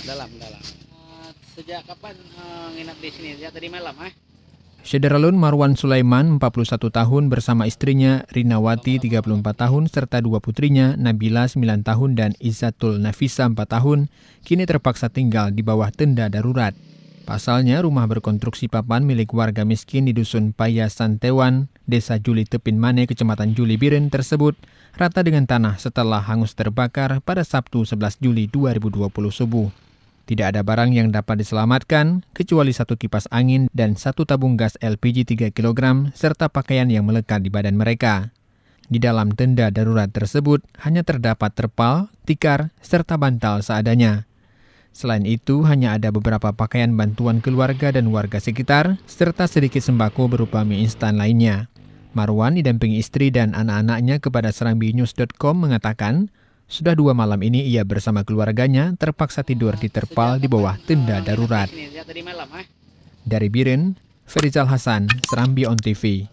Dalam. Sejak kapan nginap di sini? Sejak tadi malam, Syederalun Marwan Sulaiman, 41 tahun, bersama istrinya Rinawati, 34 tahun, serta dua putrinya, Nabila, 9 tahun, dan Izzatul Nafisa, 4 tahun, kini terpaksa tinggal di bawah tenda darurat. Pasalnya, rumah berkonstruksi papan milik warga miskin di Dusun Paya Santewan, Desa Juli Tepin Mane, Kecamatan Juli Biren tersebut, rata dengan tanah setelah hangus terbakar pada Sabtu 11 Juli 2020 subuh. Tidak ada barang yang dapat diselamatkan, kecuali satu kipas angin dan satu tabung gas LPG 3 kg, serta pakaian yang melekat di badan mereka. Di dalam tenda darurat tersebut hanya terdapat terpal, tikar, serta bantal seadanya. Selain itu, hanya ada beberapa pakaian bantuan keluarga dan warga sekitar, serta sedikit sembako berupa mie instan lainnya. Marwan didampingi istri dan anak-anaknya kepada serambinews.com mengatakan, sudah 2 malam ini ia bersama keluarganya terpaksa tidur di terpal di bawah tenda darurat. Dari Biren, Ferizal Hasan, Serambi On TV.